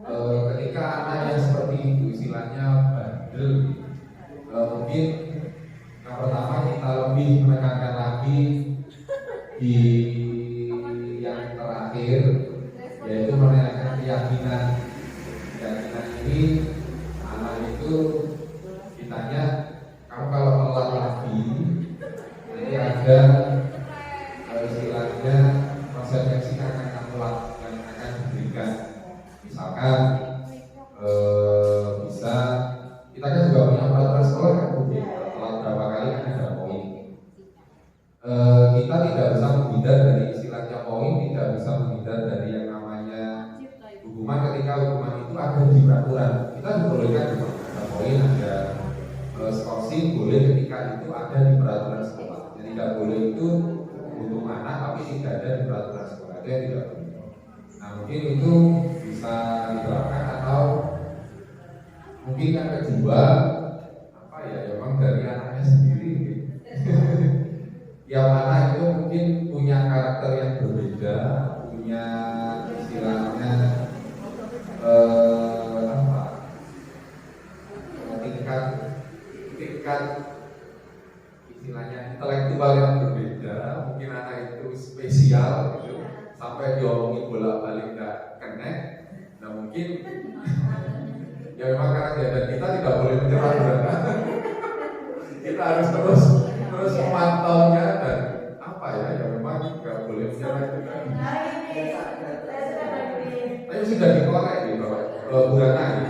Ketika anak yang seperti itu istilahnya bandel, mungkin yang pertama kita lebih menekankan lagi di yang terakhir, yaitu menanyakan keyakinan. Keyakinan ini anak itu ditanya, kamu kalau telat lagi nanti ada istilahnya konsekuensi yang akan diberikan. Misalkan bisa, kita kan juga punya peraturan sekolah kan, telat berapa kali kan ada poin. kita tidak bisa menghindar dari istilahnya poin, tidak bisa menghindar dari yang namanya hukuman ketika hukuman itu ada di peraturan. Kita diperbolehkan ada poin, ada skorsing boleh ketika itu ada di peraturan sekolah. Yang tidak boleh itu untuk anak tapi tidak ada di peraturan sekolah, ada yang tidak boleh. Nah mungkin itu bisa diterapkan, atau mungkin yang kedua apa ya, memang dari anaknya sendiri. Tiap anak itu mungkin punya karakter yang berbeda, punya istilahnya tingkat istilahnya intelektual yang berbeda. Mungkin anak itu spesial gitu, sampai diomongin bolak-balik nggak connect. Nah mungkin ya memang karena dan kita tidak boleh menyerah juga. Kita harus terus memantaunya, dan apa ya memang nggak boleh menyerah juga. Tapi sudah dikorek gitu Bu Rana ini.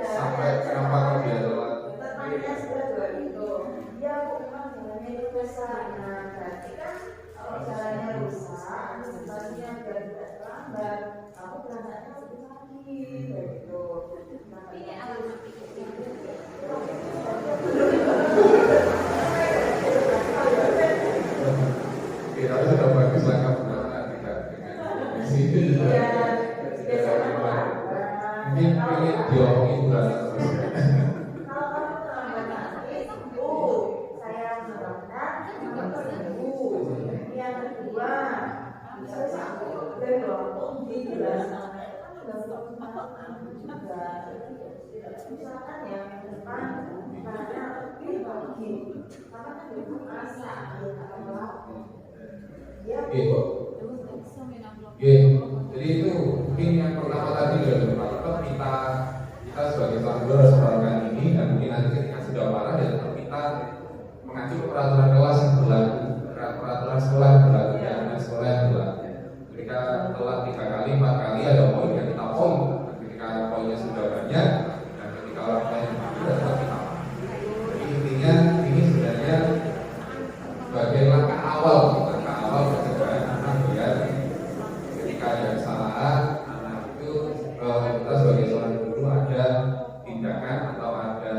Sampai kenapa kalau dia telat? Temannya sudah dua itu. Dia memang jalannya itu besar. Nah, berarti kan kalau jalannya rusak, antisipasinya biar tidak terlambat, kamu berangkatnya lebih pagi, begitu. Ini alamat Oke, tapi sudah bagus lah kamu tidak dengan sini. Mungkin pengen diomongin Bu Rana terus. kalau kamu terlambat nanti, saya menurunkan, kamu terganggu. Yang kedua, saya sambut dari dong, dijelaskan. Juga misalkan yang depan karena lebih pagi, karena kan itu masak ya. Jadi itu mungkin yang pertama tadi tetap kita sebagai santri harus melakukan ini, dan mungkin nanti ketika sudah parah ya tetap kita mengacu peraturan kelas yang berlaku, peraturan sekolah yang berlaku, dan sekolah yang berlaku. Ketika telat 3 kali 4 kali ada poin, ya kita poin. Ketika poinnya sudah banyak dan ketika orang lain maju ya tetap kita. Jadi intinya ini sebenarnya sebagai langkah awal pencegahan anak biar ketika ada kesalahan anak itu kita sebagai seorang guru ada tindakan atau ada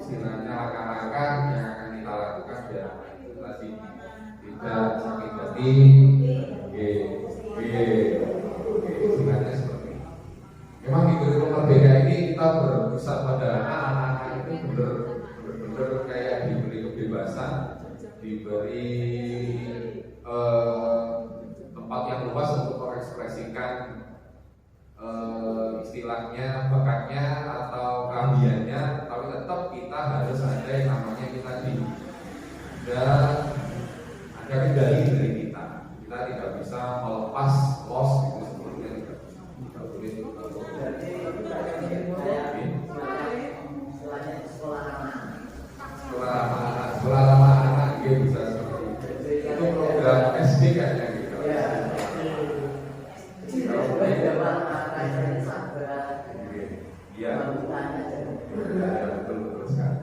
istilahnya langkah-langkah yang akan kita lakukan biar kita tidak sakit hati. Istilahnya seperti itu. Memang di kurikulum merdeka ini kita berpusat pada anak-anak itu benar-benar kayak diberi kebebasan, diberi tempat yang luas untuk mengekspresikan istilahnya bakatnya atau keahliannya, tapi tetap kita harus ada yang namanya kita ada kendali dari kita. Kita tidak bisa melepas los itu sebenarnya tidak boleh. Sekolah ramah anak dia bisa seperti itu program SD kayaknya gitu. Iya, betul sekali.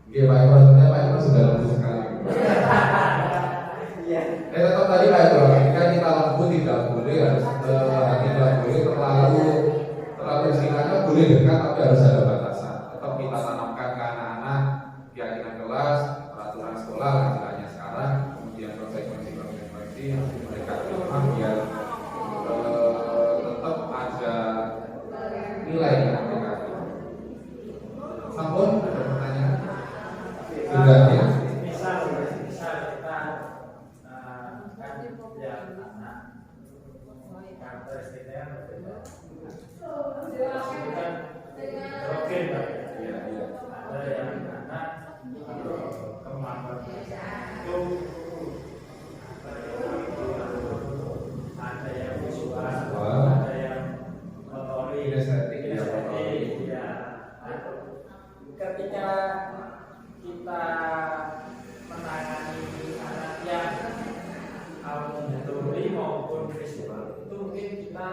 Oke, Pak Imron sudah lembut sekali. Tetap tadi Pak Imron, ketika kita lembut tidak boleh terlalu istilahnya boleh dekat, tapi harus ada batasan. Tetap kita tanamkan ke anak-anak keyakinan kelas, peraturan sekolah istilahnya sekarang, kemudian konsekuensi mereka paham biar tetap ada nilai yang mereka. Sampun ada pertanyaan? Sudah ya. Misal kita kan yang anak karakteristiknya berbeda. Itu kan heterogen Pak. Ada yang anak kemampuan itu ada yang visual, ada yang motorik, Kinestetik, ya. Ketika kita menangani anak yang motorik maupun visual, itu mungkin kita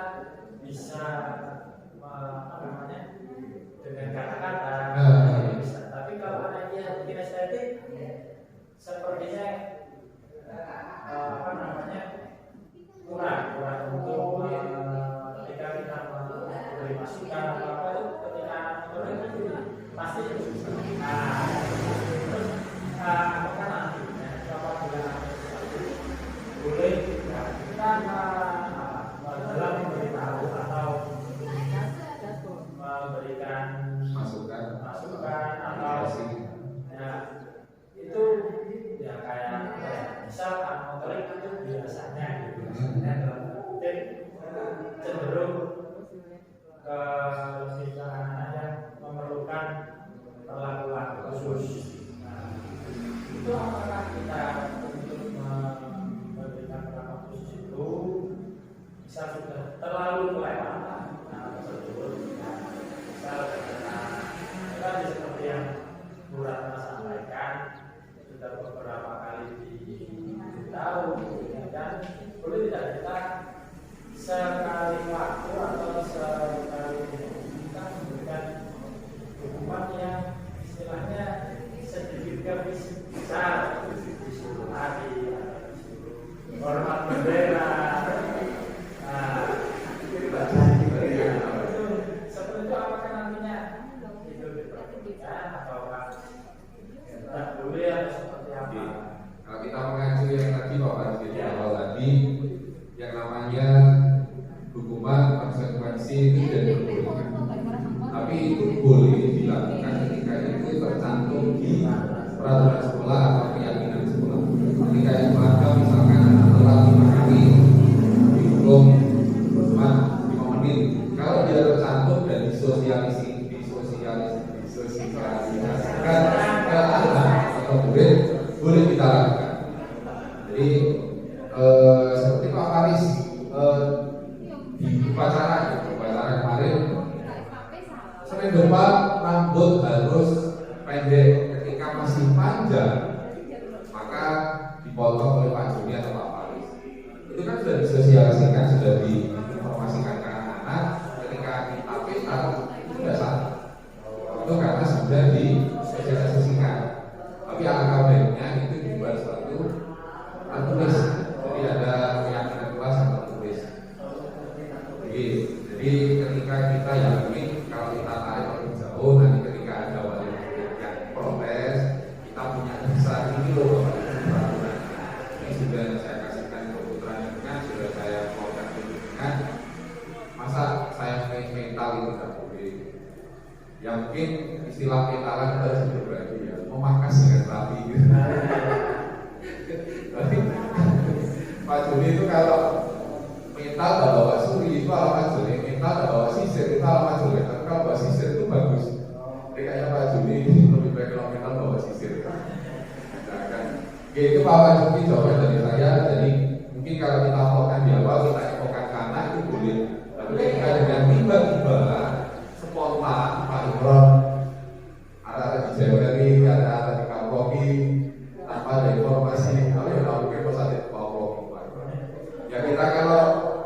bisa dengan kata-kata bisa. Tapi kalau anaknya kinestetik, sepertinya misal motorik itu biasanya gitu, biasanya dalam kutip cenderung ke lebih ke anak-anak yang memerlukan perlakuan khusus. Nah, itu apakah kita untuk memberikan perlakuan khusus itu bisa sudah terlalu kelewatan tersebut? Nah, misal tadi seperti yang Bu Ratna sampaikan, sudah beberapa kali diberitahu, dan boleh tidak kita sekali waktu atau sekali kita memberikan hukuman yang istilahnya sedikit besar, disuruh lagi, disuruh hormat bendera. Nah, itu seperti itu apakah nantinya itu diperhatikan ataukah tidak boleh atau seperti apa? Kalau kita mengacu yang tadi Pak Fadil di awal tadi, yang namanya hukuman konsekuensi itu tidak diperbolehkan. Tapi itu boleh dilakukan ketika itu tercantum di peraturan sekolah atau keyakinan sekolah. Ketika yang melanggar misalkan anak telat 5 kali dihukum cuma 5 menit. Kalau dia tercantum dan disosialisasikan ke anak atau murid, boleh kita lakukan. Jadi seperti Pak Faris di upacara kemarin, Senin depan rambut harus pendek. Ketika masih panjang, maka dipotong oleh Pak Joni atau Pak Faris. Itu kan sudah disosialisasikan, sudah diinformasikan ke anak-anak. Ketika kita pintar, itu tidak salah. Itu karena sudah disosialisasikan. Tapi alangkah baiknya itu dibuat suatu tertulis. Jadi ada keyakinan kelas yang tertulis. Jadi ketika kita yakin kalau kita tarik lebih jauh, nanti ketika ada wali yang protes, kita punya dasar ini loh. Ini sudah saya kasihkan ke putranya dengan, sudah saya keluarkan dengan. Masa saya mental itu tidak boleh. Yang mungkin istilah mentalan kita sudah berarti ya memangkas dengan rapi. Tapi Pak Joni itu kalau mental tak bawa suri itu alamat jelek, mental tak bawa sisir itu alamat jelek. Tapi kalau bawa sisir itu bagus. Jadi kayaknya Pak Joni lebih baik kalau mental bawa sisir. Nah, kan? Oke, itu Pak Joni jawaban dari saya. Jadi mungkin kalau kita lakukan di awal, kita lakukan kanan itu boleh. Tapi ketika dengan tiba-tiba spontan Pak Imron ada di Jawari, ada di Kapoki, tanpa ada informasi, kalau yang mungkin pas ada Kapoki. Ya kita kalau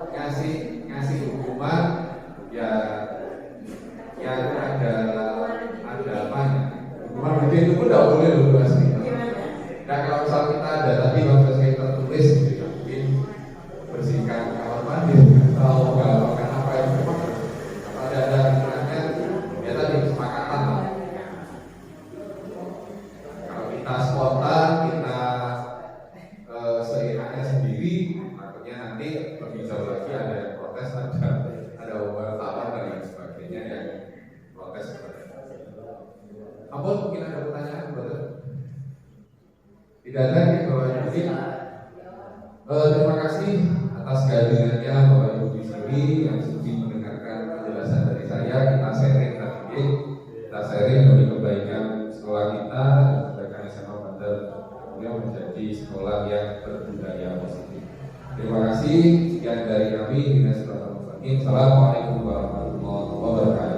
ngasih hukuman, ya ada apa? Hukuman begini itu pun tidak boleh loh asli. Nah kalau misal kita ada tadi kalau saya tertulis, ya mungkin bersihkan kamar mandi, atau melakukan apa yang memang ada aturannya, ya tadi kesepakatan lah. Kalau kita spontan, kita seenaknya sendiri, takutnya nanti lebih jauh lagi ada yang protes, ada wartawan dan lain sebagainya yang protes. Ampun, mungkin ada pertanyaan, brother? Tidak ada, mungkin. Terima kasih atas kehadirannya Bapak Ibu di sini yang sudi mendengarkan penjelasan dari saya. Kita sharing demi kebaikan sekolah kita dan kebaikan SMA Bandar yang menjadi sekolah yang berbudaya positif. Terima kasih. Sekian dari kami. Assalamualaikum warahmatullahi wabarakatuh.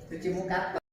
Cuci muka.